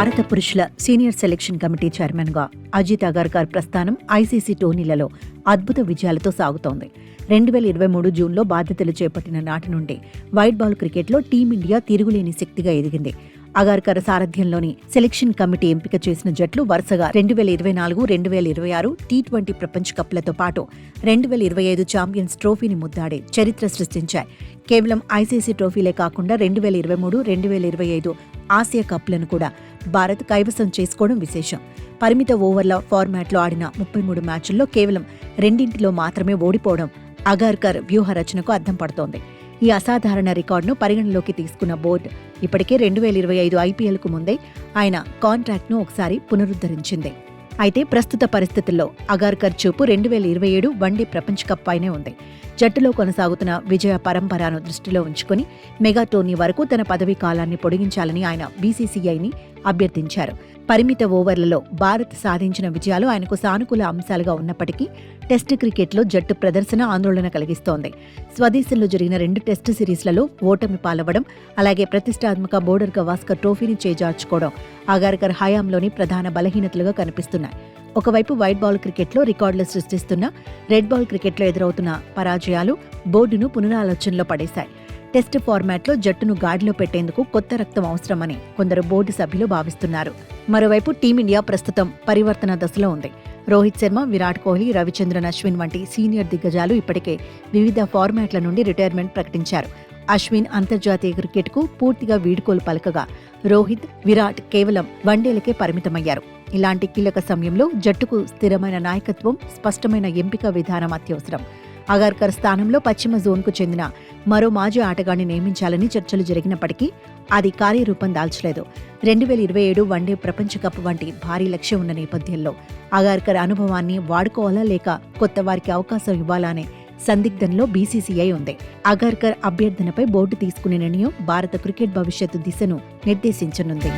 భారత పురుషుల senior selection committee చైర్మన్గా అజిత్ అగర్కర్ ప్రస్థానం ఐసీసీ టోర్నీలలో అద్భుత విజయాలతో సాగుతోంది. 2023 జూన్లో బాధ్యతలు చేపట్టిన నాటి నుండి వైట్ బాల్ క్రికెట్లో టీమిండియా తిరుగులేని శక్తిగా ఎదిగింది. అగర్కర్ సారథ్యంలోని సెలెక్షన్ కమిటీ ఎంపిక చేసిన జట్లు వరుసగా 2024, 2026 టీ20 ప్రపంచ కప్లతో పాటు 2025 ఛాంపియన్స్ ట్రోఫీని ముద్దాడి చరిత్ర సృష్టించాయి. కేవలం ఐసీసీ ట్రోఫీలే కాకుండా 2023, 2025 ఆసియా కప్లను కూడా భారత్ కైవసం చేసుకోవడం విశేషం. పరిమిత ఓవర్ల ఫార్మాట్లో ఆడిన 33 మ్యాచ్ల్లో కేవలం 2 మాత్రమే ఓడిపోవడం అగర్కర్ వ్యూహ రచనకు అద్దం పడుతోంది. ఈ అసాధారణ రికార్డును పరిగణలోకి తీసుకున్న బోర్డు ఇప్పటికే 2025 ఐపీఎల్కు ముందే ఆయన కాంట్రాక్ట్ను ఒకసారి పునరుద్ధరించింది. అయితే ప్రస్తుత పరిస్థితుల్లో అగర్కర్ చూపు 2027 వన్డే ప్రపంచ కప్ పైనే ఉంది. జట్టులో కొనసాగుతున్న విజయ పరంపరను దృష్టిలో ఉంచుకుని మెగా టోర్నీ వరకు తన పదవీ కాలాన్ని పొడిగించాలని ఆయన బీసీసీఐని అభ్యర్థించారు. పరిమిత ఓవర్లలో భారత్ సాధించిన విజయాలు ఆయనకు సానుకూల అంశాలుగా ఉన్నప్పటికీ టెస్టు క్రికెట్లో జట్టు ప్రదర్శన ఆందోళన కలిగిస్తోంది. స్వదేశంలో జరిగిన 2 టెస్టు సిరీస్లలో ఓటమి పాలవ్వడం, అలాగే ప్రతిష్టాత్మక బోర్డర్ గవాస్కర్ ట్రోఫీని చేజార్చుకోవడం అగర్కర్ హయాంలోని ప్రధాన బలహీనతలుగా కనిపిస్తున్నాయి. ఒకవైపు వైట్ బాల్ క్రికెట్లో రికార్డులు సృష్టిస్తున్న రెడ్ బాల్ క్రికెట్లో ఎదురవుతున్న పరాజయాలు బోర్డును పునరాలోచనలో పడేశాయి. టెస్ట్ ఫార్మాట్లో జట్టును గాడిలో పెట్టేందుకు కొత్త రక్తం అవసరమని కొందరు బోర్డు సభ్యులు భావిస్తున్నారు. మరోవైపు టీమిండియా ప్రస్తుతం పరివర్తన దశలో ఉంది. రోహిత్ శర్మ, విరాట్ కోహ్లీ, రవిచంద్రన్ అశ్విన్ వంటి సీనియర్ దిగ్గజాలు ఇప్పటికే వివిధ ఫార్మాట్ల నుండి రిటైర్మెంట్ ప్రకటించారు. అశ్విన్ అంతర్జాతీయ క్రికెట్కు పూర్తిగా వీడ్కోలు పలకగా రోహిత్, విరాట్ కేవలం వన్డేలకే పరిమితమయ్యారు. ఇలాంటి కీలక సమయంలో జట్టుకు స్థిరమైన నాయకత్వం, స్పష్టమైన ఎంపిక విధానం అత్యవసరం. అగర్కర్ స్థానంలో పశ్చిమ జోన్కు చెందిన మరో మాజీ ఆటగాడిని నియమించాలని చర్చలు జరిగినప్పటికీ అది కార్యరూపం దాల్చలేదు. 2027 వన్డే ప్రపంచ కప్ వంటి భారీ లక్ష్యం ఉన్న నేపథ్యంలో అగర్కర్ అనుభవాన్ని వాడుకోవాలా లేక కొత్త వారికి అవకాశం ఇవ్వాలా అనే సందిగ్ధంలో బీసీసీఐ ఉంది. అగర్కర్ అభ్యర్థనపై బోర్డు తీసుకునే నిర్ణయం భారత క్రికెట్ భవిష్యత్తు దిశను నిర్దేశించనుంది.